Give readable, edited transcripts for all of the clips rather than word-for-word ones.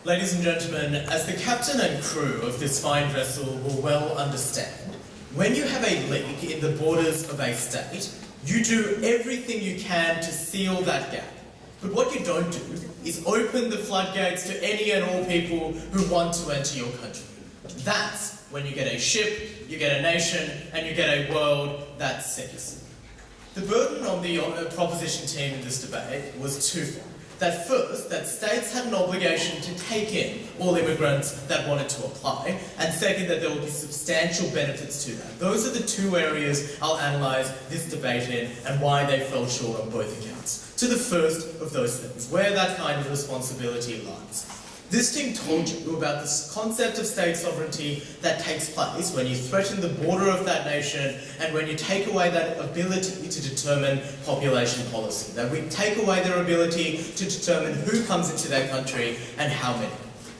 Ladies and gentlemen, as the captain and crew of this fine vessel will well understand, when you have a leak in the borders of a state, you do everything you can to seal that gap. But what you don't do is open the floodgates to any and all people who want to enter your country. That's when you get a ship, you get a nation, and you get a world that sinks. The burden on the proposition team in this debate was twofold. That first, that states had an obligation to take in all immigrants that wanted to apply, and second, that there would be substantial benefits to that. Those are the two areas I'll analyse this debate in and why they fell short on both accounts. To the first of those things, where that kind of responsibility lies. This team told you about this concept of state sovereignty that takes place when you threaten the border of that nation and when you take away that ability to determine population policy, that we take away their ability to determine who comes into their country and how many.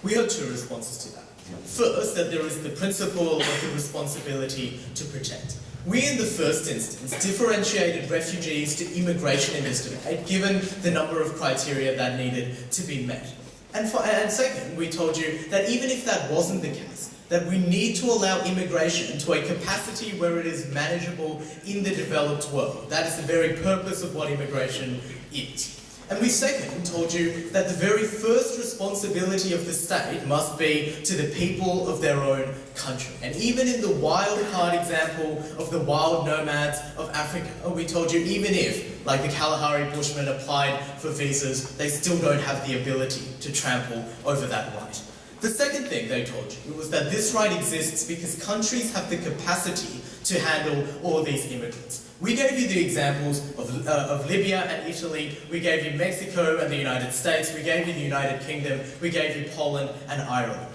We have two responses to that. First, that there is the principle of the responsibility to protect. We, in the first instance, differentiated refugees to immigration in this debate, given the number of criteria that needed to be met. And second, we told you that even if that wasn't the case, that we need to allow immigration to a capacity where it is manageable in the developed world. That is the very purpose of what immigration is. And we second told you that the very first responsibility of the state must be to the people of their own country. And even in the wild card example of the wild nomads of Africa, we told you even if, like the Kalahari Bushmen applied for visas, they still don't have the ability to trample over that right. The second thing they told you was that this right exists because countries have the capacity to handle all these immigrants. We gave you the examples of Libya and Italy, we gave you Mexico and the United States, we gave you the United Kingdom, we gave you Poland and Ireland.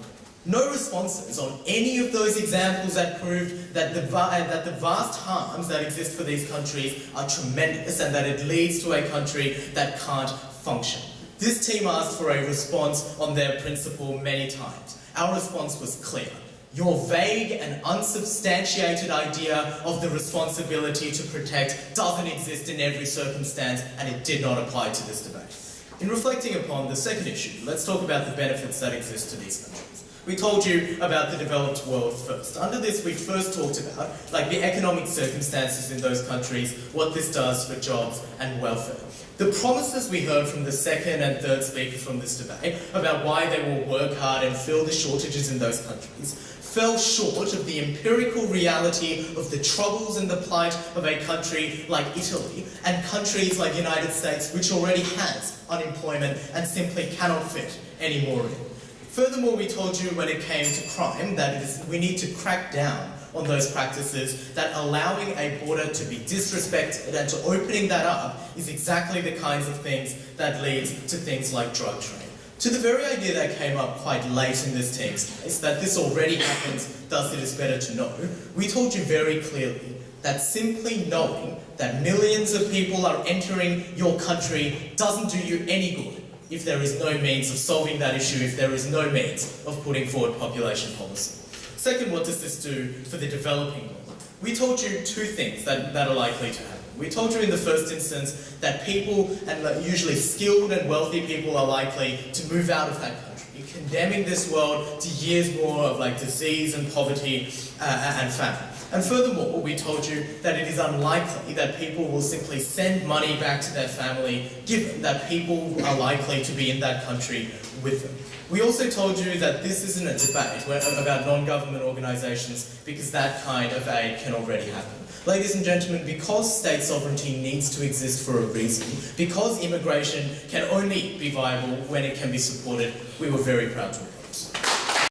No responses on any of those examples that proved that the vast harms that exist for these countries are tremendous and that it leads to a country that can't function. This team asked for a response on their principle many times. Our response was clear. Your vague and unsubstantiated idea of the responsibility to protect doesn't exist in every circumstance, and it did not apply to this debate. In reflecting upon the second issue, let's talk about the benefits that exist to these countries. We told you about the developed world first. Under this, we first talked about the economic circumstances in those countries, what this does for jobs and welfare. The promises we heard from the second and third speakers from this debate about why they will work hard and fill the shortages in those countries fell short of the empirical reality of the troubles and the plight of a country like Italy and countries like the United States, which already has unemployment and simply cannot fit any more in. Furthermore, we told you when it came to crime that we need to crack down on those practices, that allowing a border to be disrespected and to opening that up is exactly the kinds of things that leads to things like drug trade. To the very idea that came up quite late in this team's case, that this already happens, thus it is better to know, we told you very clearly that simply knowing that millions of people are entering your country doesn't do you any good if there is no means of solving that issue, if there is no means of putting forward population policy. Second, what does this do for the developing world? We told you two things that are likely to happen. We told you in the first instance that people, and usually skilled and wealthy people, are likely to move out of that country, condemning this world to years more of disease and poverty and famine. And furthermore, we told you that it is unlikely that people will simply send money back to their family, given that people are likely to be in that country with them. We also told you that this isn't a debate about non-government organisations, because that kind of aid can already happen. Ladies and gentlemen, because state sovereignty needs to exist for a reason, because immigration can only be viable when it can be supported, we were very proud to